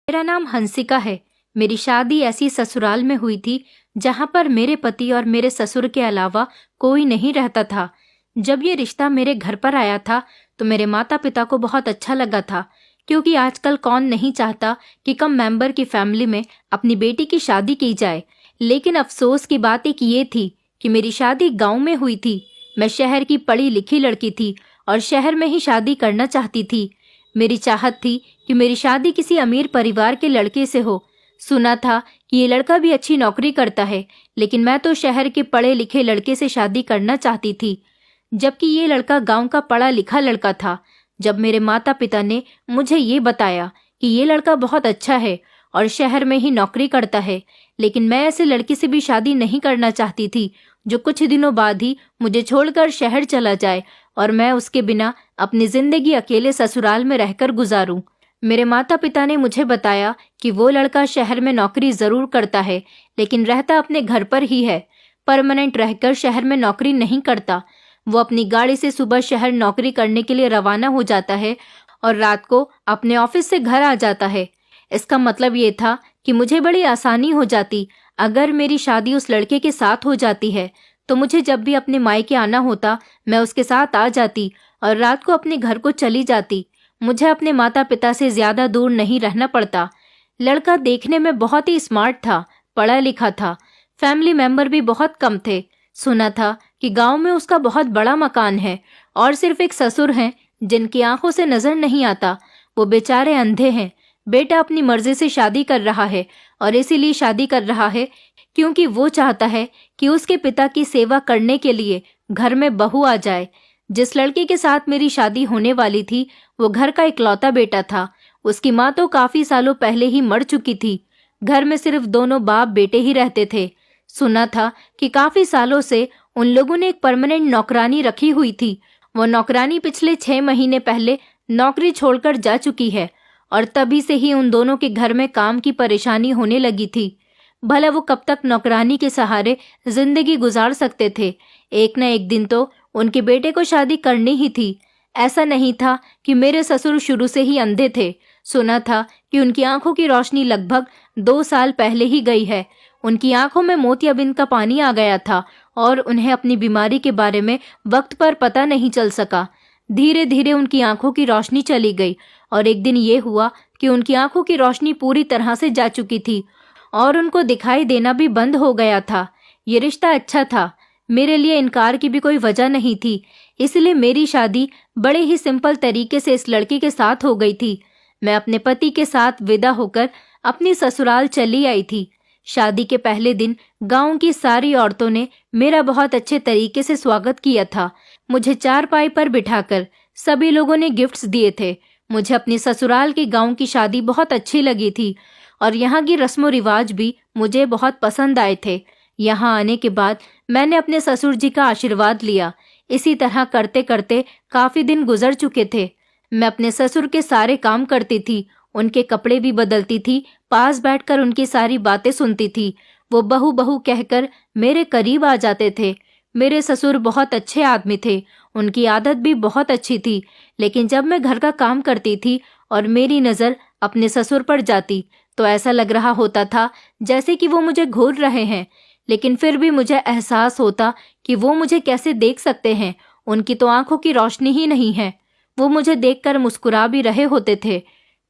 मेरा नाम हंसिका है। मेरी शादी ऐसी ससुराल में हुई थी जहाँ पर मेरे पति और मेरे ससुर के अलावा कोई नहीं रहता था। जब ये रिश्ता मेरे घर पर आया था तो मेरे माता पिता को बहुत अच्छा लगा था, क्योंकि आजकल कौन नहीं चाहता कि कम मेंबर की फैमिली में अपनी बेटी की शादी की जाए। लेकिन अफसोस की बात एक ये थी कि मेरी शादी गांव में हुई थी। मैं शहर की पढ़ी लिखी लड़की थी और शहर में ही शादी करना चाहती थी। मेरी चाहत थी कि मेरी शादी किसी अमीर परिवार के लड़के से हो। सुना था कि ये लड़का भी अच्छी नौकरी करता है, लेकिन मैं तो शहर के पढ़े लिखे लड़के से शादी करना चाहती थी, जबकि ये लड़का गांव का पढ़ा लिखा लड़का था। जब मेरे माता पिता ने मुझे ये बताया कि ये लड़का बहुत अच्छा है और शहर में ही नौकरी करता है, लेकिन मैं ऐसे लड़के से भी शादी नहीं करना चाहती थी जो कुछ दिनों बाद ही मुझे छोड़कर शहर चला जाए और मैं उसके बिना अपनी जिंदगी अकेले ससुराल में रहकर गुजारूं। मेरे माता पिता ने मुझे बताया कि वो लड़का शहर में नौकरी जरूर करता है, लेकिन रहता अपने घर पर ही है। परमानेंट रहकर शहर में नौकरी नहीं करता। वो अपनी गाड़ी से सुबह शहर नौकरी करने के लिए रवाना हो जाता है और रात को अपने ऑफिस से घर आ जाता है। इसका मतलब ये था कि मुझे बड़ी आसानी हो जाती। अगर मेरी शादी उस लड़के के साथ हो जाती है तो मुझे जब भी अपने मायके आना होता मैं उसके साथ आ जाती और रात को अपने घर को चली जाती। मुझे अपने माता पिता से ज्यादा दूर नहीं रहना पड़ता। लड़का देखने में बहुत ही स्मार्ट था, पढ़ा लिखा था। फैमिली मेंबर भी बहुत कम थे। सुना था कि गांव में उसका बहुत बड़ा मकान है और सिर्फ एक ससुर हैं जिनकी आंखों से नजर नहीं आता। वो बेचारे अंधे हैं। बेटा अपनी मर्जी से शादी कर रहा है और इसीलिए शादी कर रहा है क्योंकि वो चाहता है कि उसके पिता की सेवा करने के लिए घर में बहू आ जाए। जिस लड़के के साथ मेरी शादी होने वाली थी वो घर का इकलौता बेटा था। उसकी माँ तो काफी सालों पहले ही मर चुकी थी। घर में सिर्फ दोनों बाप बेटे ही रहते थे। सुना था कि काफी सालों से उन लोगों ने एक परमानेंट नौकरानी रखी हुई थी। वो नौकरानी पिछले 6 महीने पहले नौकरी छोड़कर जा चुकी है और तभी से ही उन दोनों के घर में काम की परेशानी होने लगी थी। भला वो कब तक नौकरानी के सहारे जिंदगी गुजार सकते थे। एक न एक दिन तो उनके बेटे को शादी करनी ही थी। ऐसा नहीं था कि मेरे ससुर शुरू से ही अंधे थे। सुना था कि उनकी आंखों की रोशनी लगभग 2 साल पहले ही गई है। उनकी आंखों में मोतियाबिंद का पानी आ गया था और उन्हें अपनी बीमारी के बारे में वक्त पर पता नहीं चल सका। धीरे धीरे उनकी आंखों की रोशनी चली गई और एक दिन ये हुआ कि उनकी आंखों की रोशनी पूरी तरह से जा चुकी थी और उनको दिखाई देना भी बंद हो गया था। ये रिश्ता अच्छा था, मेरे लिए इनकार की भी कोई वजह नहीं थी, इसलिए मेरी शादी बड़े ही सिंपल तरीके से इस लड़के के साथ हो गई थी। मैं अपने पति के साथ विदा होकर अपनी ससुराल चली आई थी। शादी के पहले दिन गांव की सारी औरतों ने मेरा बहुत अच्छे तरीके से स्वागत किया था। मुझे चारपाई पर बिठाकर सभी लोगों ने गिफ्ट्स दिए थे। मुझे अपनी ससुराल के गांव की शादी बहुत अच्छी लगी थी और यहाँ की रस्मों रिवाज भी मुझे बहुत पसंद आए थे। यहाँ आने के बाद मैंने अपने ससुर जी का आशीर्वाद लिया। इसी तरह करते करते काफी दिन गुजर चुके थे। मैं अपने ससुर के सारे काम करती थी, उनके कपड़े भी बदलती थी, पास बैठकर उनकी सारी बातें सुनती थी। वो बहू बहू कहकर मेरे करीब आ जाते थे। मेरे ससुर बहुत अच्छे आदमी थे, उनकी आदत भी बहुत अच्छी थी। लेकिन जब मैं घर का काम करती थी और मेरी नजर अपने ससुर पर जाती तो ऐसा लग रहा होता था जैसे कि वो मुझे घूर रहे हैं। लेकिन फिर भी मुझे एहसास होता कि वो मुझे कैसे देख सकते हैं, उनकी तो आंखों की रोशनी ही नहीं है। वो मुझे देखकर मुस्कुरा भी रहे होते थे।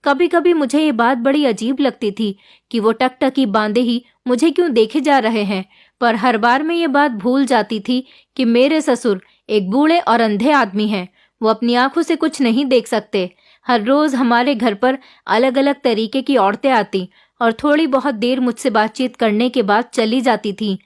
कभी कभी मुझे ये बात बड़ी अजीब लगती थी कि वो टकटकी बांधे ही मुझे क्यों देखे जा रहे हैं, पर हर बार मैं ये बात भूल जाती थी कि मेरे ससुर एक बूढ़े और अंधे आदमी हैं। वो अपनी आंखों से कुछ नहीं देख सकते। हर रोज हमारे घर पर अलग अलग तरीके की औरतें आती और थोड़ी बहुत देर मुझसे बातचीत करने के बाद चली जाती थीं।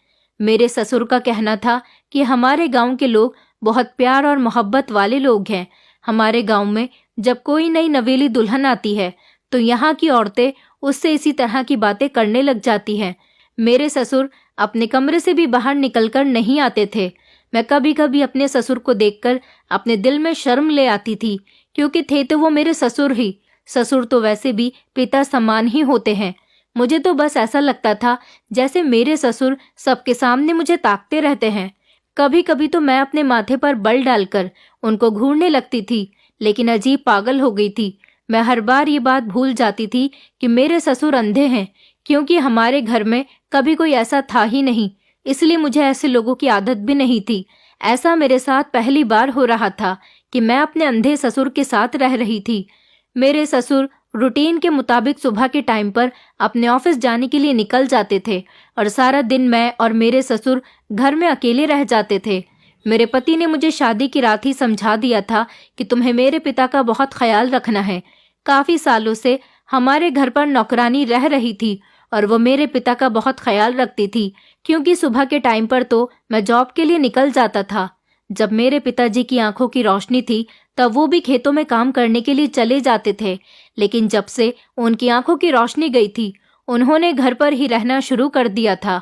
मेरे ससुर का कहना था कि हमारे गांव के लोग बहुत प्यार और मोहब्बत वाले लोग हैं। हमारे गांव में जब कोई नई नवेली दुल्हन आती है तो यहाँ की औरतें उससे इसी तरह की बातें करने लग जाती हैं। मेरे ससुर अपने कमरे से भी बाहर निकलकर नहीं आते थे। मैं कभी कभी अपने ससुर को देखकर अपने दिल में शर्म ले आती थी, क्योंकि थे तो वो मेरे ससुर ही। ससुर तो वैसे भी पिता समान ही होते हैं। मुझे तो बस ऐसा लगता था जैसे मेरे ससुर सबके सामने मुझे ताकते रहते हैं। कभी कभी तो मैं अपने माथे पर बल डालकर उनको घूरने लगती थी, लेकिन अजीब पागल हो गई थी। मैं हर बार ये बात भूल जाती थी कि मेरे ससुर अंधे हैं, क्योंकि हमारे घर में कभी कोई ऐसा था ही नहीं, इसलिए मुझे ऐसे लोगों की आदत भी नहीं थी। ऐसा मेरे साथ पहली बार हो रहा था कि मैं अपने अंधे ससुर के साथ रह रही थी। मेरे ससुर रूटीन के मुताबिक सुबह के टाइम पर अपने ऑफिस जाने के लिए निकल जाते थे और सारा दिन मैं और मेरे ससुर घर में अकेले रह जाते थे। मेरे पति ने मुझे शादी की रात ही समझा दिया था कि तुम्हें मेरे पिता का बहुत ख्याल रखना है। काफी सालों से हमारे घर पर नौकरानी रह रही थी और वो मेरे पिता का बहुत ख्याल रखती थी, क्योंकि सुबह के टाइम पर तो मैं जॉब के लिए निकल जाता था। जब मेरे पिताजी की आंखों की रोशनी थी तब वो भी खेतों में काम करने के लिए चले जाते थे, लेकिन जब से उनकी आंखों की रोशनी गई थी उन्होंने घर पर ही रहना शुरू कर दिया था।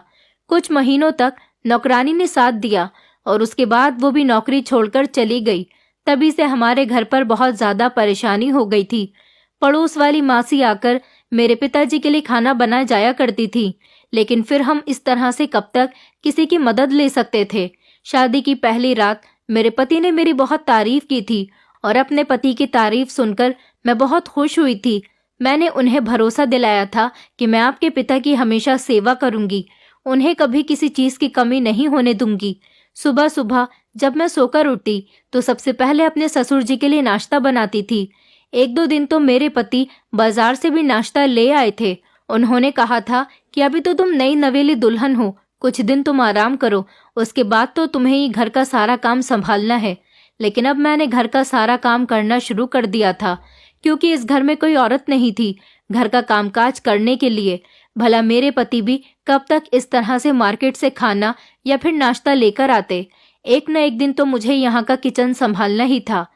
कुछ महीनों तक नौकरानी ने साथ दिया और उसके बाद वो भी नौकरी छोड़कर चली गई। तभी से हमारे घर पर बहुत ज्यादा परेशानी हो गई थी। पड़ोस वाली मासी आकर मेरे पिताजी के लिए खाना बना जाया करती थी, लेकिन फिर हम इस तरह से कब तक किसी की मदद ले सकते थे। शादी की पहली रात मेरे पति ने मेरी बहुत तारीफ की थी और अपने पति की तारीफ सुनकर मैं बहुत खुश हुई थी। मैंने उन्हें भरोसा दिलाया था कि मैं आपके पिता की हमेशा सेवा करूंगी, उन्हें कभी किसी चीज की कमी नहीं होने दूंगी। सुबह सुबह जब मैं सोकर उठती तो सबसे पहले अपने ससुर जी के लिए नाश्ता बनाती थी। एक दो दिन तो मेरे पति बाजार से भी नाश्ता ले आए थे। उन्होंने कहा था कि अभी तो तुम नई नवेली दुल्हन हो, कुछ दिन तुम आराम करो, उसके बाद तो तुम्हें ही घर का सारा काम संभालना है। लेकिन अब मैंने घर का सारा काम करना शुरू कर दिया था, क्योंकि इस घर में कोई औरत नहीं थी घर का कामकाज करने के लिए। भला मेरे पति भी कब तक इस तरह से मार्केट से खाना या फिर नाश्ता लेकर आते। एक न एक दिन तो मुझे यहाँ का किचन संभालना ही था।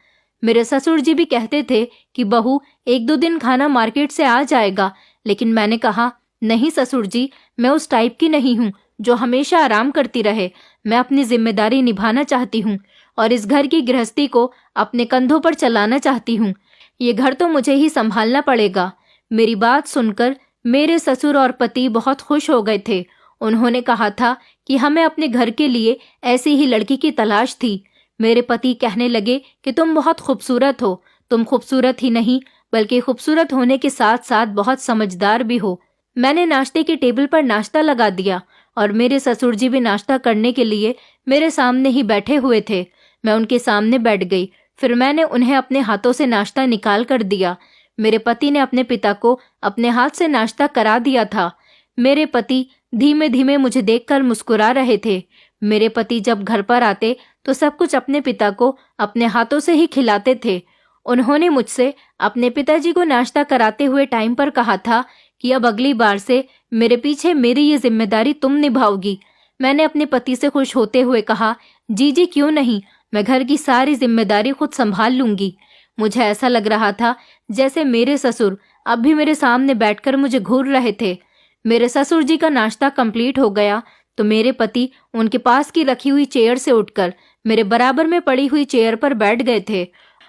मेरे ससुर जी भी कहते थे कि बहू एक दो दिन खाना मार्केट से आ जाएगा, लेकिन मैंने कहा नहीं ससुर जी, मैं उस टाइप की नहीं हूँ जो हमेशा आराम करती रहे। मैं अपनी जिम्मेदारी निभाना चाहती हूँ और इस घर की गृहस्थी को अपने कंधों पर चलाना चाहती हूँ। ये घर तो मुझे ही संभालना पड़ेगा। मेरी बात सुनकर मेरे ससुर और पति बहुत खुश हो गए थे। उन्होंने कहा था कि हमें अपने घर के लिए ऐसी ही लड़की की तलाश थी। मेरे पति कहने लगे कि तुम बहुत खूबसूरत हो। तुम खूबसूरत ही नहीं बल्कि खूबसूरत होने के साथ साथ बहुत समझदार भी हो। मैंने नाश्ते की टेबल पर नाश्ता लगा दिया और मेरे ससुर जी भी नाश्ता करने के लिए मेरे सामने ही बैठे हुए थे। मैं उनके सामने बैठ गई। फिर मैंने उन्हें अपने हाथों से नाश्ता निकाल कर दिया। मेरे पति ने अपने पिता को अपने हाथ से नाश्ता करा दिया था। मेरे पति धीमे धीमे मुझे देखकर मुस्कुरा रहे थे। मेरे पति जब घर पर आते तो सब कुछ अपने पिता को अपने हाथों से ही खिलाते थे। उन्होंने मुझसे अपने पिताजी को नाश्ता कराते हुए टाइम पर कहा था कि अब अगली बार से मेरे पीछे मेरी ये जिम्मेदारी तुम निभाओगी। मैंने अपने पति से खुश होते हुए कहा, जी जी क्यों नहीं, मैं घर की सारी जिम्मेदारी खुद संभाल लूंगी। मुझे ऐसा लग रहा था जैसे मेरे ससुर अब भी मेरे सामने बैठकर मुझे घूर रहे थे। मेरे ससुर जी का नाश्ता कंप्लीट हो गया तो मेरे पति उनके पास की रखी हुई चेयर से उठकर मेरे बराबर में पड़ी हुई चेयर पर बैठ गए थे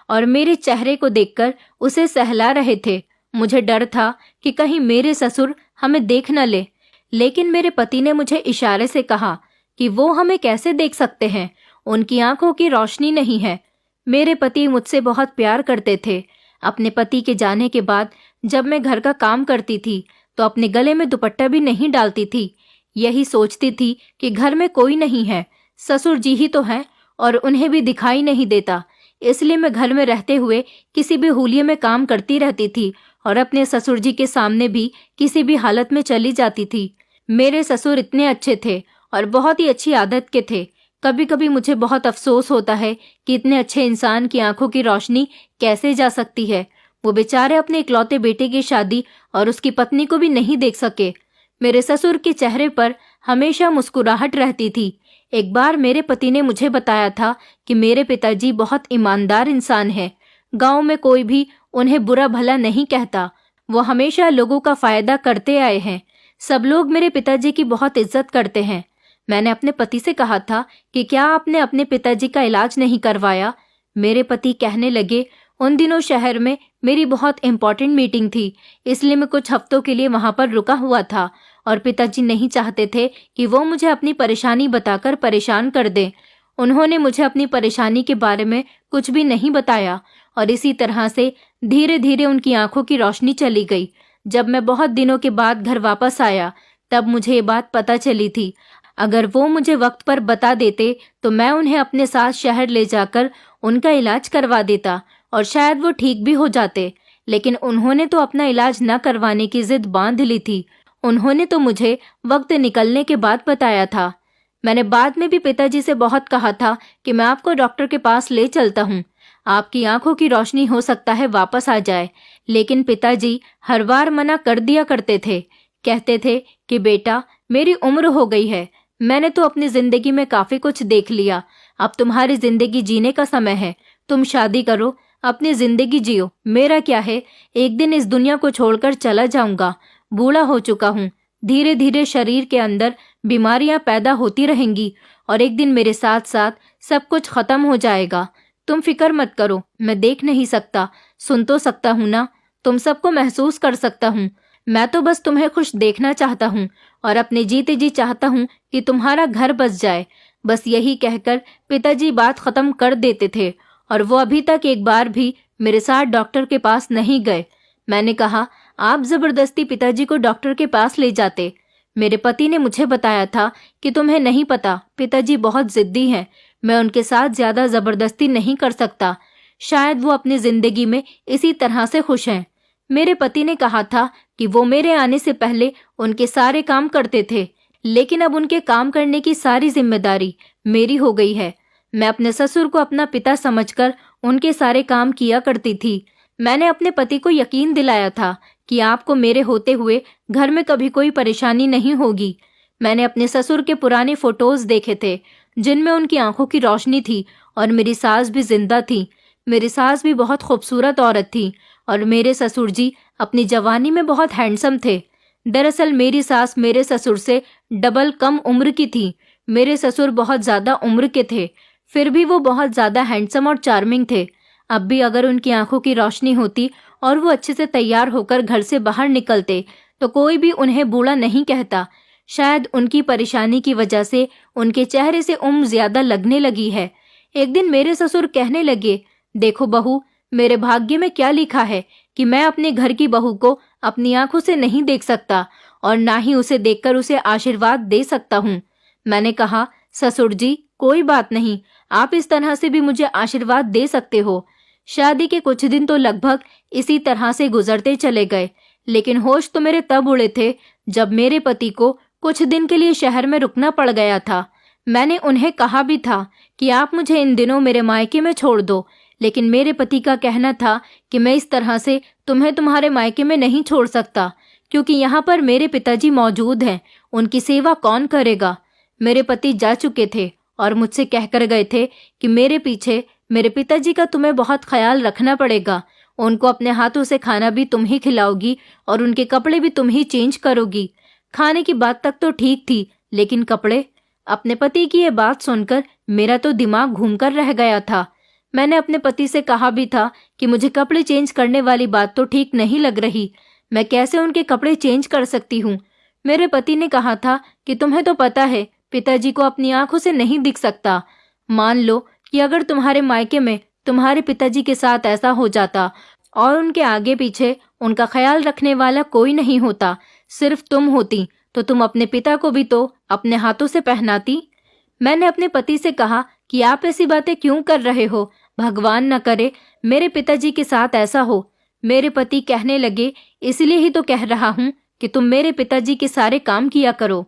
और मेरे चेहरे को देखकर उसे सहला रहे थे। मुझे डर था कि कहीं मेरे ससुर हमें देख न ले, लेकिन मेरे पति ने मुझे इशारे से कहा कि वो हमें कैसे देख सकते हैं, उनकी आंखों की रोशनी नहीं है। मेरे पति मुझसे बहुत प्यार करते थे। अपने पति के जाने के बाद जब मैं घर का काम करती थी तो अपने गले में दुपट्टा भी नहीं डालती थी। यही सोचती थी कि घर में कोई नहीं है, ससुर जी ही तो हैं और उन्हें भी दिखाई नहीं देता। इसलिए मैं घर में रहते हुए किसी भी हुलिये में काम करती रहती थी और अपने ससुर जी के सामने भी किसी भी हालत में चली जाती थी। मेरे ससुर इतने अच्छे थे और बहुत ही अच्छी आदत के थे। कभी कभी मुझे बहुत अफसोस होता है कि इतने अच्छे इंसान की आंखों की रोशनी कैसे जा सकती है। वो बेचारे अपने इकलौते बेटे की शादी और उसकी पत्नी को भी नहीं देख सके। मेरे ससुर के चेहरे पर हमेशा मुस्कुराहट रहती थी। एक बार मेरे पति ने मुझे बताया था कि मेरे पिताजी बहुत ईमानदार इंसान हैं। गांव में कोई भी उन्हें बुरा भला नहीं कहता। वो हमेशा लोगों का फायदा करते आए हैं। सब लोग मेरे पिताजी की बहुत इज्जत करते हैं। मैंने अपने पति से कहा था कि क्या आपने अपने पिताजी का इलाज नहीं करवाया। मेरे पति कहने लगे, उन दिनों शहर में मेरी बहुत इम्पोर्टेंट मीटिंग थी, इसलिए मैं कुछ हफ्तों के लिए वहां पर रुका हुआ था और पिताजी नहीं चाहते थे कि वो मुझे अपनी परेशानी बताकर परेशान कर दें। उन्होंने मुझे अपनी परेशानी के बारे में कुछ भी नहीं बताया और इसी तरह से धीरे धीरे उनकी आंखों की रोशनी चली गई। जब मैं बहुत दिनों के बाद घर वापस आया तब मुझे ये बात पता चली थी। अगर वो मुझे वक्त पर बता देते तो मैं उन्हें अपने साथ शहर ले जाकर उनका इलाज करवा देता और शायद वो ठीक भी हो जाते। लेकिन उन्होंने तो अपना इलाज न करवाने की जिद बांध ली थी। उन्होंने तो मुझे वक्त निकलने के बाद बताया था। मैंने बाद में भी पिताजी से बहुत कहा था कि मैं आपको डॉक्टर के पास ले चलता हूँ, आपकी आंखों की रोशनी हो सकता है वापस आ जाए। लेकिन पिताजी हर बार मना कर दिया करते थे। कहते थे कि बेटा, मेरी उम्र हो गई है, मैंने तो अपनी जिंदगी में काफी कुछ देख लिया, अब तुम्हारी जिंदगी जीने का समय है, तुम शादी करो, अपनी जिंदगी जियो। मेरा क्या है, एक दिन इस दुनिया को छोड़कर चला जाऊंगा, बूढ़ा हो चुका हूँ। धीरे धीरे शरीर के अंदर बीमारियां पैदा होती रहेंगी और एक दिन मेरे साथ साथ सब कुछ खत्म हो जाएगा। तुम फिक्र मत करो, मैं देख नहीं सकता, सुन तो सकता हूँ ना, तुम सबको महसूस कर सकता हूँ। मैं तो बस तुम्हें खुश देखना चाहता हूँ और अपने जीते जी चाहता हूँ कि तुम्हारा घर बस जाए। बस यही कहकर पिताजी बात खत्म कर देते थे और वो अभी तक एक बार भी मेरे साथ डॉक्टर के पास नहीं गए। मैंने कहा, आप जबरदस्ती पिताजी को डॉक्टर के पास ले जाते। मेरे पति ने मुझे बताया था कि तुम्हें नहीं पता, पिताजी बहुत जिद्दी हैं, मैं उनके साथ ज्यादा जबरदस्ती नहीं कर सकता। शायद वो अपनी जिंदगी में इसी तरह से खुश हैं। मेरे पति ने कहा था कि वो मेरे आने से पहले उनके सारे काम करते थे, लेकिन अब उनके काम करने की सारी जिम्मेदारी मेरी हो गई है। मैं अपने ससुर को अपना पिता समझकर उनके सारे काम किया करती थी। मैंने अपने पति को यकीन दिलाया था कि आपको मेरे होते हुए घर में कभी कोई परेशानी नहीं होगी। मैंने अपने ससुर के पुराने फोटोज देखे थे जिनमें उनकी आंखों की रोशनी थी और मेरी सास भी जिंदा थी। मेरी सास भी बहुत खूबसूरत औरत थी और मेरे ससुर जी अपनी जवानी में बहुत हैंडसम थे। दरअसल मेरी सास मेरे ससुर से डबल कम उम्र की थी। मेरे ससुर बहुत ज्यादा उम्र के थे, फिर भी वो बहुत ज्यादा हैंडसम और चार्मिंग थे। अब भी अगर उनकी आंखों की रोशनी होती और वो अच्छे से तैयार होकर घर से बाहर निकलते तो कोई भी उन्हें बूढ़ा नहीं कहता। शायद उनकी परेशानी की वजह से उनके चेहरे से उम्र ज्यादा लगने लगी है। एक दिन मेरे ससुर कहने लगे, देखो बहू, मेरे भाग्य में क्या लिखा है कि मैं अपने घर की बहू को अपनी आंखों से नहीं देख सकता और ना ही उसे देखकर उसे आशीर्वाद दे सकता हूँ। मैंने कहा, ससुर जी कोई बात नहीं, आप इस तरह से भी मुझे आशीर्वाद दे सकते हो। शादी के कुछ दिन तो लगभग इसी तरह से गुजरते चले गए, लेकिन होश तो मेरे तब उड़े थे जब मेरे पति को कुछ दिन के लिए शहर में रुकना पड़ गया था। मैंने उन्हें कहा भी था कि आप मुझे इन दिनों मेरे मायके में छोड़ दो, लेकिन मेरे पति का कहना था कि मैं इस तरह से तुम्हें तुम्हारे मायके में नहीं छोड़ सकता, क्योंकि यहाँ पर मेरे पिताजी मौजूद हैं, उनकी सेवा कौन करेगा। मेरे पति जा चुके थे और मुझसे कहकर गए थे कि मेरे पीछे मेरे पिताजी का तुम्हें बहुत ख्याल रखना पड़ेगा। उनको अपने हाथों से खाना भी तुम ही खिलाओगी और उनके कपड़े भी तुम ही चेंज करोगी। खाने की बात तक तो ठीक थी, लेकिन कपड़े? अपने पति की ये बात सुनकर मेरा तो दिमाग घूमकर रह गया था। मैंने अपने पति से कहा भी था कि मुझे कपड़े चेंज करने वाली बात तो ठीक नहीं लग रही, मैं कैसे उनके कपड़े चेंज कर सकती हूँ। मेरे पति ने कहा था कि तुम्हें तो पता है पिताजी को अपनी आंखों से नहीं दिख सकता। मान लो कि अगर तुम्हारे मायके में तुम्हारे पिताजी के साथ ऐसा हो जाता और उनके आगे पीछे उनका ख्याल रखने वाला कोई नहीं होता, सिर्फ तुम होती, तो तुम अपने पिता को भी तो अपने हाथों से पहनाती। मैंने अपने पति से कहा कि आप ऐसी बातें क्यों कर रहे हो, भगवान न करे मेरे पिताजी के साथ ऐसा हो। मेरे पति कहने लगे, इसलिए ही तो कह रहा हूँ कि तुम मेरे पिताजी के सारे काम किया करो।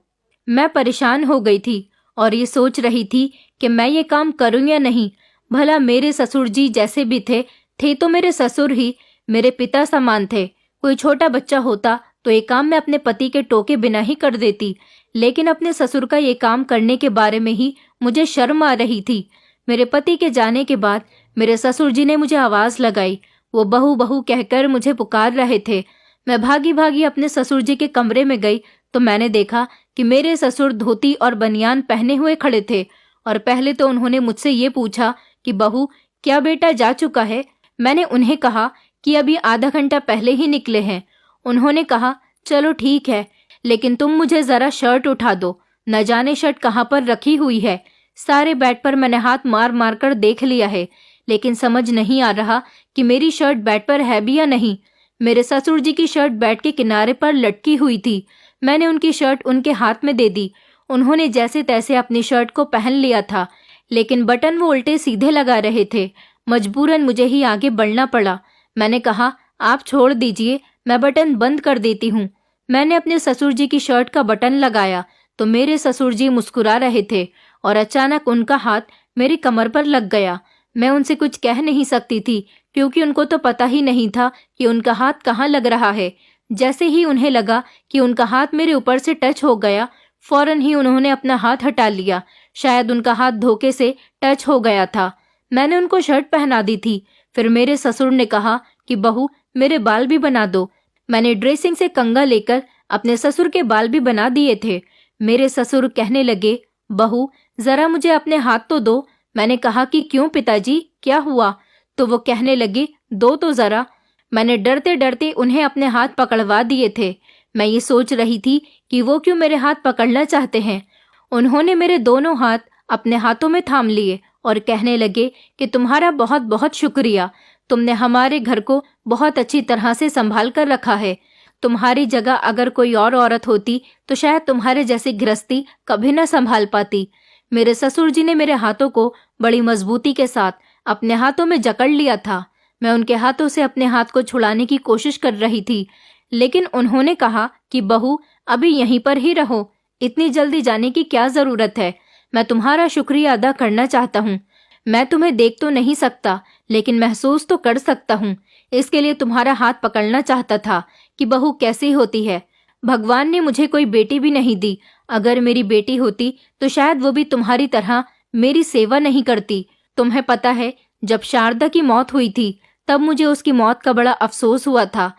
मैं परेशान हो गई थी और ये सोच रही थी कि मैं ये काम करूं या नहीं। भला मेरे ससुर जी जैसे भी थे तो मेरे ससुर ही मेरे पिता समान थे। कोई छोटा बच्चा होता तो ये काम मैं अपने पति के टोके बिना ही कर देती, लेकिन अपने ससुर का ये काम करने के बारे में ही मुझे शर्म आ रही थी। मेरे पति के जाने के बाद मेरे ससुर जी ने मुझे आवाज लगाई। वो बहू बहू कहकर मुझे पुकार रहे थे। मैं भागी भागी अपने ससुर जी के कमरे में गई तो मैंने देखा कि मेरे ससुर धोती और बनियान पहने हुए खड़े थे और पहले तो उन्होंने मुझसे ये पूछा कि बहू, क्या बेटा जा चुका है? मैंने उन्हें कहा कि अभी आधा घंटा पहले ही निकले हैं। उन्होंने कहा, चलो ठीक है, लेकिन तुम मुझे जरा शर्ट उठा दो, न जाने शर्ट कहाँ पर रखी हुई है। सारे बेड पर मैंने हाथ मार मार कर देख लिया है, लेकिन समझ नहीं आ रहा कि मेरी शर्ट बेड पर है भी या नहीं। मेरे ससुर जी की शर्ट बेड के किनारे पर लटकी हुई थी। मैंने उनकी शर्ट उनके हाथ में दे दी। उन्होंने जैसे तैसे अपनी शर्ट को पहन लिया था, लेकिन बटन वो उल्टे सीधे लगा रहे थे। मजबूरन मुझे ही आगे बढ़ना पड़ा। मैंने कहा, आप छोड़ दीजिए, मैं बटन बंद कर देती हूँ। मैंने अपने ससुर जी की शर्ट का बटन लगाया तो मेरे ससुर जी मुस्कुरा रहे थे और अचानक उनका हाथ मेरी कमर पर लग गया। मैं उनसे कुछ कह नहीं सकती थी क्योंकि उनको तो पता ही नहीं था कि उनका हाथ कहाँ लग रहा है। जैसे ही उन्हें लगा कि उनका हाथ मेरे ऊपर से टच हो गया, फौरन ही उन्होंने अपना हाथ हटा लिया। शायद उनका हाथ धोखे से टच हो गया था। मैंने उनको शर्ट पहना दी थी। फिर मेरे ससुर ने कहा कि बहू, मेरे बाल भी बना दो। मैंने ड्रेसिंग से कंघा लेकर अपने ससुर के बाल भी बना दिए थे। मेरे ससुर कहने लगे, बहू जरा मुझे अपने हाथ तो दो। मैंने कहा कि क्यों पिताजी, क्या हुआ? तो वो कहने लगे, दो तो जरा। मैंने डरते डरते उन्हें अपने हाथ पकड़वा दिए थे। मैं ये सोच रही थी कि वो क्यों मेरे हाथ पकड़ना चाहते हैं। उन्होंने मेरे दोनों हाथ अपने हाथों में थाम लिए और कहने लगे कि तुम्हारा बहुत बहुत शुक्रिया, तुमने हमारे घर को बहुत अच्छी तरह से संभाल कर रखा है। तुम्हारी जगह अगर कोई और औरत होती तो शायद तुम्हारे जैसी गृहस्थी कभी न संभाल पाती। मेरे ससुर जी ने मेरे हाथों को बड़ी मजबूती के साथ अपने हाथों में जकड़ लिया था। मैं उनके हाथों से अपने हाथ को छुड़ाने की कोशिश कर रही थी, लेकिन उन्होंने कहा कि बहू, अभी यहीं पर ही रहो, इतनी जल्दी जाने की क्या जरूरत है? मैं तुम्हारा शुक्रिया अदा करना चाहता हूँ। मैं तुम्हें देख तो नहीं सकता, लेकिन महसूस तो कर सकता हूँ। इसके लिए तुम्हारा हाथ पकड़ना चाहता था कि बहू कैसी होती है। भगवान ने मुझे कोई बेटी भी नहीं दी। अगर मेरी बेटी होती तो शायद वो भी तुम्हारी तरह मेरी सेवा नहीं करती। तुम्हें पता है, जब शारदा की मौत हुई थी तब मुझे उसकी मौत का बड़ा अफसोस हुआ था,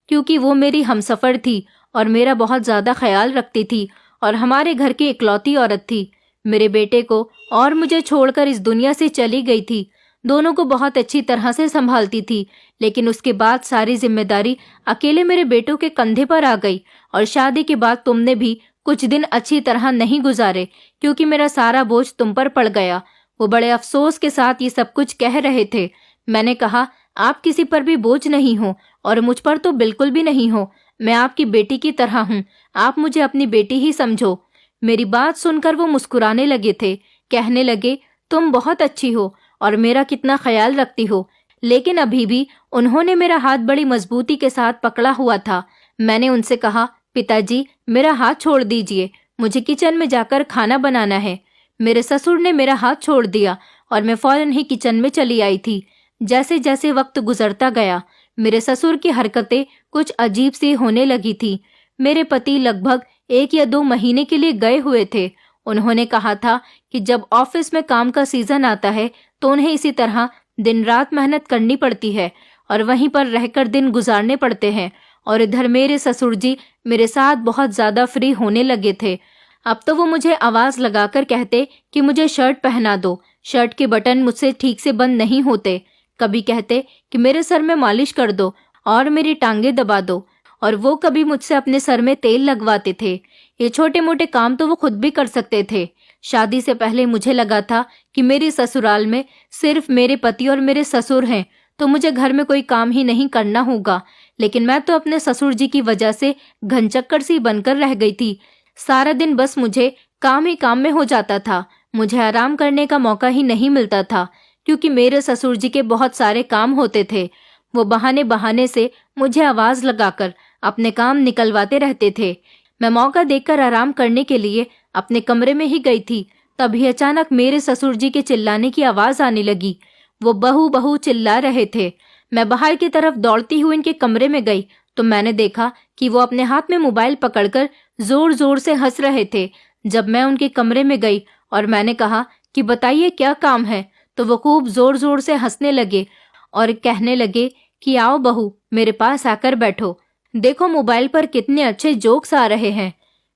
क्योंकि वो मेरी हमसफर थी और मेरा बहुत ज्यादा ख्याल रखती थी और हमारे घर की इकलौती औरत थी। मेरे बेटे को और मुझे छोड़कर इस दुनिया से चली गई थी। दोनों को बहुत अच्छी तरह से संभालती थी, लेकिन उसके बाद सारी जिम्मेदारी अकेले मेरे बेटों के कंधे पर आ गई। और शादी के बाद तुमने भी कुछ दिन अच्छी तरह नहीं गुजारे, क्योंकि मेरा सारा बोझ तुम पर पड़ गया। वो बड़े अफसोस के साथ ये सब कुछ कह रहे थे। मैंने कहा, आप किसी पर भी बोझ नहीं हो और मुझ पर तो बिल्कुल भी नहीं हो। मैं आपकी बेटी की तरह हूँ, आप मुझे अपनी बेटी ही समझो। मेरी बात सुनकर वो मुस्कुराने लगे थे। कहने लगे, तुम बहुत अच्छी हो और मेरा कितना ख्याल रखती हो। लेकिन अभी भी उन्होंने मेरा हाथ बड़ी मजबूती के साथ पकड़ा हुआ था। मैंने उनसे कहा, पिताजी, मेरा हाथ छोड़ दीजिए, मुझे किचन में जाकर खाना बनाना है। मेरे ससुर ने मेरा हाथ छोड़ दिया और मैं फौरन ही किचन में चली आई थी। जैसे जैसे वक्त गुजरता गया, मेरे ससुर की हरकतें कुछ अजीब सी होने लगी थी। मेरे पति लगभग 1 या 2 महीने के लिए गए हुए थे। उन्होंने कहा था कि जब ऑफिस में काम का सीजन आता है तो उन्हें इसी तरह दिन रात मेहनत करनी पड़ती है और वहीं पर रहकर दिन गुजारने पड़ते हैं। और इधर मेरे ससुर जी मेरे साथ बहुत ज्यादा फ्री होने लगे थे। अब तो वो मुझे आवाज लगाकर कहते कि मुझे शर्ट पहना दो। शर्ट के बटन मुझसे ठीक से बंद नहीं होते। कभी कहते कि मेरे सर में मालिश कर दो और मेरी टांगे दबा दो, और वो कभी मुझसे अपने सर में तेल लगवाते थे। ये छोटे मोटे काम तो वो खुद भी कर सकते थे। शादी से पहले मुझे लगा था कि मेरे ससुराल में सिर्फ मेरे पति और मेरे ससुर हैं, तो मुझे घर में कोई काम ही नहीं करना होगा। लेकिन मैं तो अपने ससुर जी की वजह से घनचक्कर सी बनकर रह गई थी। सारा दिन बस मुझे काम ही काम में हो जाता था। मुझे आराम करने का मौका ही नहीं मिलता था, क्योंकि मेरे ससुर जी के बहुत सारे काम होते थे। वो बहाने बहाने से मुझे आवाज लगाकर अपने काम निकलवाते रहते थे। मैं मौका देखकर आराम करने के लिए अपने कमरे में ही गई थी। तभी अचानक मेरे ससुर जी के चिल्लाने की आवाज आने लगी। वो बहू बहू चिल्ला रहे थे। मैं बाहर की तरफ दौड़ती हुई इनके कमरे में गई तो मैंने देखा कि वो अपने हाथ में मोबाइल पकड़कर जोर जोर से हंस रहे थे। जब मैं उनके कमरे में गई और मैंने कहा कि बताइए क्या काम है, तो वो खूब जोर जोर से हंसने लगे और कहने लगे कि आओ बहू, मेरे पास आकर बैठो, देखो मोबाइल पर कितने अच्छे जोक्स आ रहे हैं।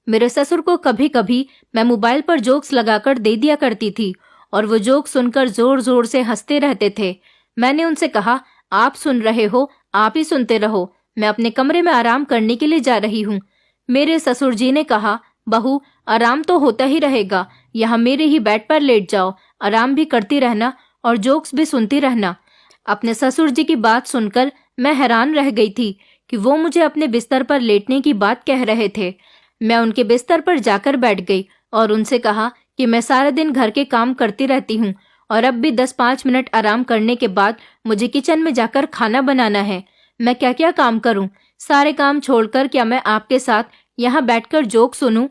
मेरे ससुर को कभी कभी मैं मोबाइल पर जोक्स लगाकर दे दिया करती थी और वो जोक सुनकर जोर जोर से हंसते रहते थे। मैंने उनसे कहा, आप सुन रहे हो, आप ही सुनते रहो, मैं अपने कमरे में आराम करने के लिए जा रही हूँ। मेरे ससुर जी ने कहा, बहू, आराम तो होता ही रहेगा, यहाँ मेरे ही बेड पर लेट जाओ, आराम भी करती रहना और जोक्स भी सुनती रहना। अपने ससुर जी की बात सुनकर मैं हैरान रह गई थी कि वो मुझे अपने बिस्तर पर लेटने की बात कह रहे थे। मैं उनके बिस्तर पर जाकर बैठ गई और उनसे कहा कि मैं सारा दिन घर के काम करती रहती हूँ और अब भी 10-5 मिनट आराम करने के बाद मुझे किचन में जाकर खाना बनाना है। मैं क्या क्या काम करूँ? सारे काम छोड़कर क्या मैं आपके साथ यहाँ बैठकर जोक सुनूं?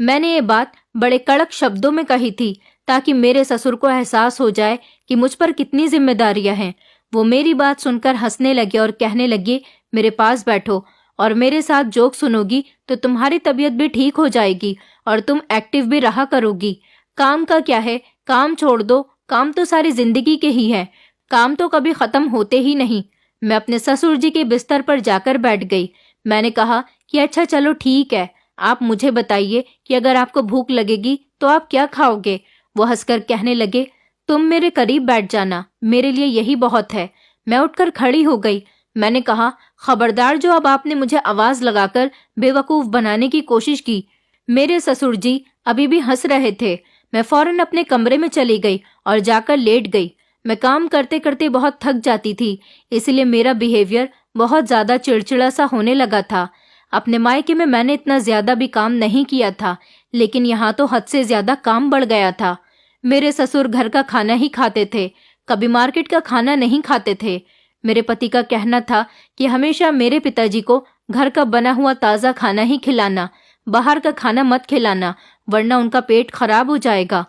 मैंने ये बात बड़े कड़क शब्दों में कही थी ताकि मेरे ससुर को एहसास हो जाए कि मुझ पर कितनी जिम्मेदारियां हैं। वो मेरी बात सुनकर हंसने लगे और कहने लगे, मेरे पास बैठो और मेरे साथ जोक सुनोगी तो तुम्हारी तबीयत भी ठीक हो जाएगी और तुम एक्टिव भी रहा करोगी। काम का क्या है, काम छोड़ दो, काम तो सारी जिंदगी के ही है, काम तो कभी खत्म होते ही नहीं। मैं अपने ससुर जी के बिस्तर पर जाकर बैठ गई। मैंने कहा कि अच्छा चलो ठीक है, आप मुझे बताइए कि अगर आपको भूख लगेगी तो आप क्या खाओगे? वो हंसकर कहने लगे, तुम मेरे करीब बैठ जाना, मेरे लिए यही बहुत है। मैं उठकर खड़ी हो गई। मैंने कहा, खबरदार जो अब आपने मुझे आवाज लगाकर बेवकूफ बनाने की कोशिश की। मेरे ससुर जी अभी भी हंस रहे थे। मैं फौरन अपने कमरे में चली गई और जाकर लेट गई। मैं काम करते करते बहुत थक जाती थी, इसलिए मेरा बिहेवियर बहुत ज्यादा चिड़चिड़ा सा होने लगा था। अपने मायके में मैंने इतना ज्यादा भी काम नहीं किया था, लेकिन यहाँ तो हद से ज्यादा काम बढ़ गया था। मेरे ससुर घर का खाना ही खाते थे, कभी मार्केट का खाना नहीं खाते थे। मेरे पति का कहना था कि हमेशा मेरे पिताजी को घर का बना हुआ ताज़ा खाना ही खिलाना, बाहर का खाना मत खिलाना, वरना उनका पेट खराब हो जाएगा।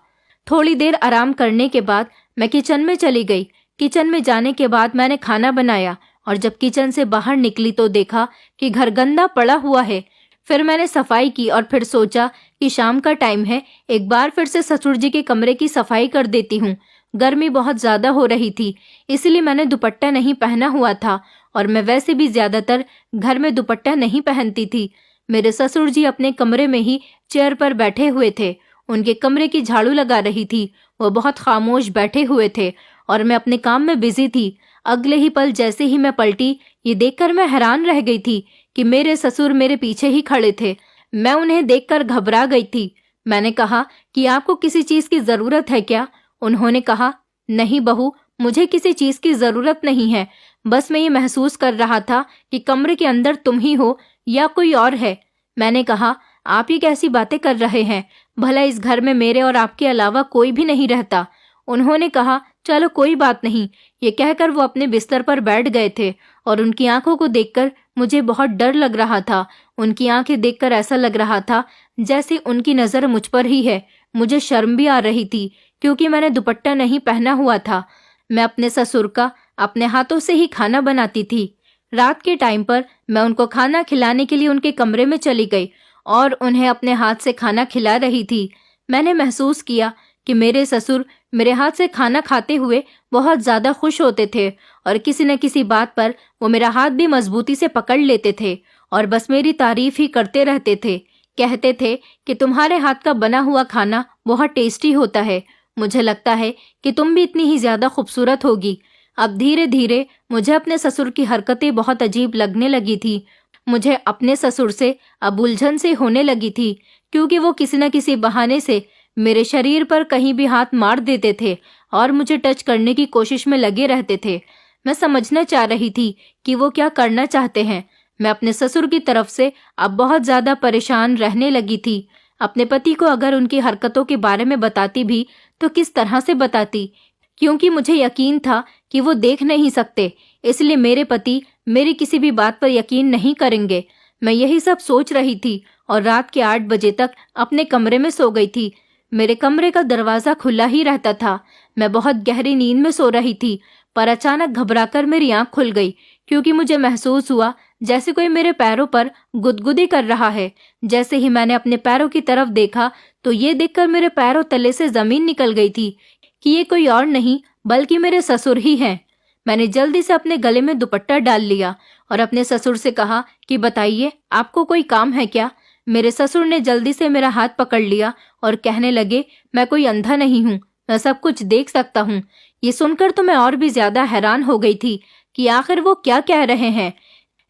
थोड़ी देर आराम करने के बाद मैं किचन में चली गई। किचन में जाने के बाद मैंने खाना बनाया और जब किचन से बाहर निकली तो देखा कि घर गंदा पड़ा हुआ है। फिर मैंने सफाई की और फिर सोचा कि शाम का टाइम है, एक बार फिर से ससुर जी के कमरे की सफाई कर देती हूँ। गर्मी बहुत ज्यादा हो रही थी, इसलिए मैंने दुपट्टा नहीं पहना हुआ था और मैं वैसे भी ज्यादातर घर में दुपट्टा नहीं पहनती थी। मेरे ससुर जी अपने कमरे में ही चेयर पर बैठे हुए थे। उनके कमरे की झाड़ू लगा रही थी। वो बहुत खामोश बैठे हुए थे और मैं अपने काम में बिजी थी। अगले ही पल जैसे ही मैं पलटी, ये देखकर मैं हैरान रह गई थी कि मेरे ससुर मेरे पीछे ही खड़े थे। मैं उन्हें देखकर घबरा गई थी। मैंने कहा कि आपको किसी चीज की जरूरत है क्या? उन्होंने कहा, नहीं बहू, मुझे किसी चीज की जरूरत नहीं है, बस मैं ये महसूस कर रहा था कि कमरे के अंदर तुम ही हो या कोई और है। मैंने कहा, आप ये कैसी बातें कर रहे हैं? भला इस घर में मेरे और आपके अलावा कोई भी नहीं रहता। उन्होंने कहा, चलो कोई बात नहीं। ये कहकर वो अपने बिस्तर पर बैठ गए थे और उनकी आंखों को देखकर मुझे बहुत डर लग रहा था। उनकी आंखें देखकर ऐसा लग रहा था जैसे उनकी नजर मुझ पर ही है। मुझे शर्म भी आ रही थी क्योंकि मैंने दुपट्टा नहीं पहना हुआ था। मैं अपने ससुर का अपने हाथों से ही खाना बनाती थी। रात के टाइम पर मैं उनको खाना खिलाने के लिए उनके कमरे में चली गई और उन्हें अपने हाथ से खाना खिला रही थी। मैंने महसूस किया कि मेरे ससुर मेरे हाथ से खाना खाते हुए बहुत ज्यादा खुश होते थे और किसी न किसी बात पर वो मेरा हाथ भी मजबूती से पकड़ लेते थे और बस मेरी तारीफ ही करते रहते थे। कहते थे कि तुम्हारे हाथ का बना हुआ खाना बहुत टेस्टी होता है। मुझे लगता है कि तुम भी इतनी ही ज्यादा खूबसूरत होगी। अब धीरे धीरे मुझे अपने ससुर की हरकतें बहुत अजीब लगने लगी थी। मुझे अपने ससुर से अब उलझन से होने लगी थी क्योंकि वो किसी न किसी बहाने से मेरे शरीर पर कहीं भी हाथ मार देते थे और मुझे टच करने की कोशिश में लगे रहते थे। मैं समझना चाह रही थी कि वो क्या करना चाहते हैं। मैं अपने ससुर की तरफ से अब बहुत ज्यादा परेशान रहने लगी थी। अपने पति को अगर उनकी हरकतों के बारे में बताती भी तो किस तरह से बताती, क्योंकि मुझे यकीन था कि वो देख नहीं सकते, इसलिए मेरे पति मेरी किसी भी बात पर यकीन नहीं करेंगे। मैं यही सब सोच रही थी और रात के 8 बजे तक अपने कमरे में सो गई थी। मेरे कमरे का दरवाजा खुला ही रहता था। मैं बहुत गहरी नींद में सो रही थी, पर अचानक घबराकर मेरी आंख खुल गई क्योंकि मुझे महसूस हुआ जैसे कोई मेरे पैरों पर गुदगुदी कर रहा है। जैसे ही मैंने अपने पैरों की तरफ देखा तो ये देखकर मेरे पैरों तले से जमीन निकल गई थी कि ये कोई और नहीं बल्कि मेरे ससुर ही हैं। मैंने जल्दी से अपने गले में दुपट्टा डाल लिया और अपने ससुर से कहा कि बताइए, आपको कोई काम है क्या? मेरे ससुर ने जल्दी से मेरा हाथ पकड़ लिया और कहने लगे, मैं कोई अंधा नहीं हूँ, मैं सब कुछ देख सकता हूँ। ये सुनकर तो मैं और भी ज्यादा हैरान हो गई थी कि आखिर वो क्या कह रहे हैं,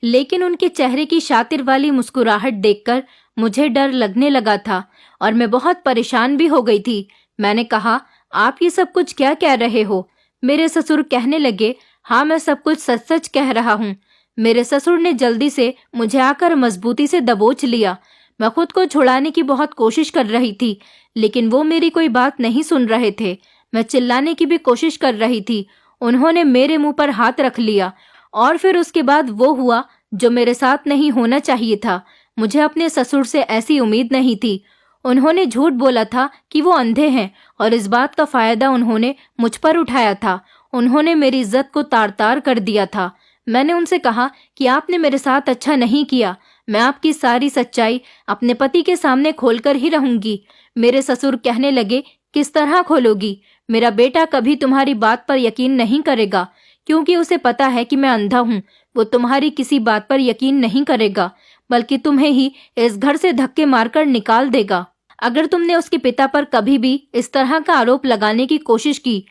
लेकिन उनके चेहरे की शातिर वाली मुस्कुराहट देखकर मुझे डर लगने लगा था और मैं बहुत परेशान भी हो गई थी। मैंने कहा, आप ये सब कुछ क्या कह रहे हो? मेरे ससुर कहने लगे, हाँ मैं सब कुछ सच सच कह रहा हूँ। मेरे ससुर ने जल्दी से मुझे आकर मजबूती से दबोच लिया। मैं खुद को छुड़ाने की बहुत कोशिश कर रही थी, लेकिन वो मेरी कोई बात नहीं सुन रहे थे। मैं चिल्लाने की भी कोशिश कर रही थी। उन्होंने मेरे मुंह पर हाथ रख लिया और फिर उसके बाद वो हुआ जो मेरे साथ नहीं होना चाहिए था। मुझे अपने ससुर से ऐसी उम्मीद नहीं थी। उन्होंने झूठ बोला था कि वो अंधे हैं और इस बात का फायदा उन्होंने मुझ पर उठाया था। उन्होंने मेरी इज्जत को तार तार कर दिया था। मैंने उनसे कहा कि आपने मेरे साथ अच्छा नहीं किया। मैं आपकी सारी सच्चाई अपने पति के सामने खोलकर ही रहूंगी। मेरे ससुर कहने लगे, किस तरह खोलोगी? मेरा बेटा कभी तुम्हारी बात पर यकीन नहीं करेगा, क्योंकि उसे पता है कि मैं अंधा हूँ। वो तुम्हारी किसी बात पर यकीन नहीं करेगा, बल्कि तुम्हें ही इस घर से धक्के मारकर निकाल देगा अगर तुमने उसके पिता पर कभी भी इस तरह का आरोप लगाने की कोशिश की।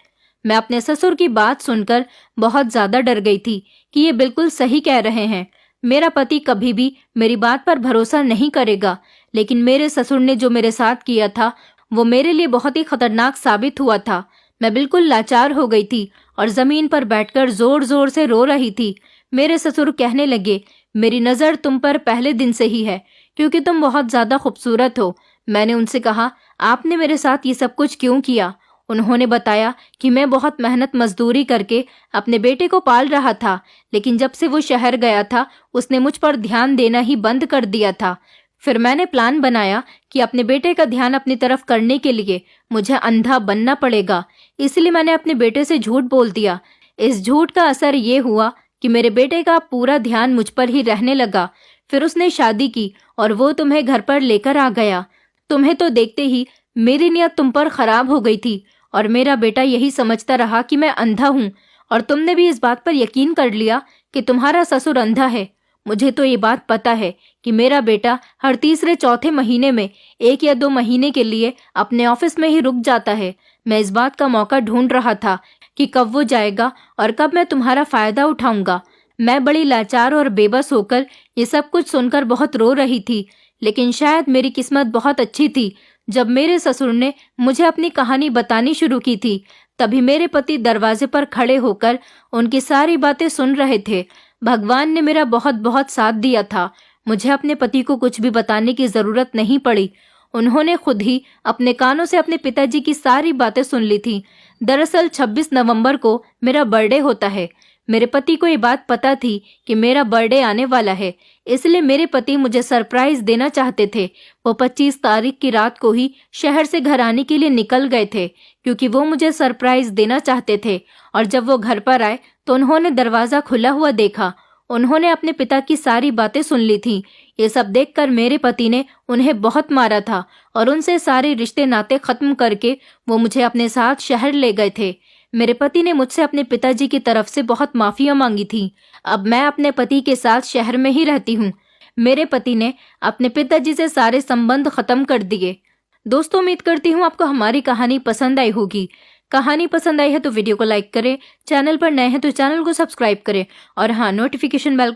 मैं अपने ससुर की बात सुनकर बहुत ज्यादा डर गई थी कि ये बिल्कुल सही कह रहे हैं। मेरा पति कभी भी मेरी बात पर भरोसा नहीं करेगा, लेकिन मेरे ससुर ने जो मेरे साथ किया था वो मेरे लिए बहुत ही खतरनाक साबित हुआ था। मैं बिल्कुल लाचार हो गई थी और जमीन पर बैठकर जोर जोर से रो रही थी। मेरे ससुर कहने लगे, मेरी नजर तुम पर पहले दिन से ही है, क्योंकि तुम बहुत ज्यादा खूबसूरत हो। मैंने उनसे कहा, आपने मेरे साथ ये सब कुछ क्यों किया? उन्होंने बताया कि मैं बहुत मेहनत मजदूरी करके अपने बेटे को पाल रहा था, लेकिन जब से वो शहर गया था उसने मुझ पर ध्यान देना ही बंद कर दिया था। फिर मैंने प्लान बनाया कि अपने बेटे का ध्यान अपनी तरफ करने के लिए मुझे अंधा बनना पड़ेगा, इसलिए मैंने अपने बेटे से झूठ बोल दिया। इस झूठ का असर ये हुआ कि मेरे बेटे का पूरा ध्यान मुझ पर ही रहने लगा। फिर उसने शादी की और वो तुम्हें घर पर लेकर आ गया। तुम्हें तो देखते ही मेरी नियत तुम पर खराब हो गई थी और मेरा बेटा यही समझता रहा कि मैं अंधा हूँ, और तुमने भी इस बात पर यकीन कर लिया कि तुम्हारा ससुर अंधा है। मुझे तो ये बात पता है कि मेरा बेटा हर तीसरे चौथे महीने में 1 या 2 महीने के लिए अपने ऑफिस में ही रुक जाता है। मैं इस बात का मौका ढूंढ रहा था कि कब वो जाएगा और कब मैं तुम्हारा फायदा उठाऊंगा। मैं बड़ी लाचार और बेबस होकर ये सब कुछ सुनकर बहुत रो रही थी, लेकिन शायद मेरी किस्मत बहुत अच्छी थी। जब मेरे ससुर ने मुझे अपनी कहानी बतानी शुरू की थी, तभी मेरे पति दरवाजे पर खड़े होकर उनकी सारी बातें सुन रहे थे। भगवान ने मेरा बहुत बहुत साथ दिया था। मुझे अपने पति को कुछ भी बताने की जरूरत नहीं पड़ी। उन्होंने खुद ही अपने कानों से अपने पिताजी की सारी बातें सुन ली थी। दरअसल 26 नवंबर को मेरा बर्थडे होता है। मेरे पति को ये बात पता थी कि मेरा बर्थडे आने वाला है, इसलिए मेरे पति मुझे सरप्राइज देना चाहते थे। वो 25 तारीख की रात को ही शहर से घर आने के लिए निकल गए थे, क्योंकि वो मुझे सरप्राइज देना चाहते थे। और जब वो घर पर आए तो उन्होंने दरवाजा खुला हुआ देखा। उन्होंने अपने पिता की सारी बातें सुन ली थी। ये सब देखकर मेरे पति ने उन्हें बहुत मारा था और उनसे सारे रिश्ते नाते खत्म करके वो मुझे अपने साथ शहर ले गए थे। मेरे पति ने मुझसे अपने पिताजी की तरफ से बहुत माफिया मांगी थी। अब मैं अपने पति के साथ शहर में ही रहती हूँ। मेरे पति ने अपने पिताजी से सारे संबंध खत्म कर दिए। दोस्तों, उम्मीद करती हूँ आपको हमारी कहानी पसंद आई होगी। कहानी पसंद आई है तो वीडियो को लाइक करें, चैनल पर नए हैं तो चैनल को सब्सक्राइब करें और हाँ, नोटिफिकेशन बेल को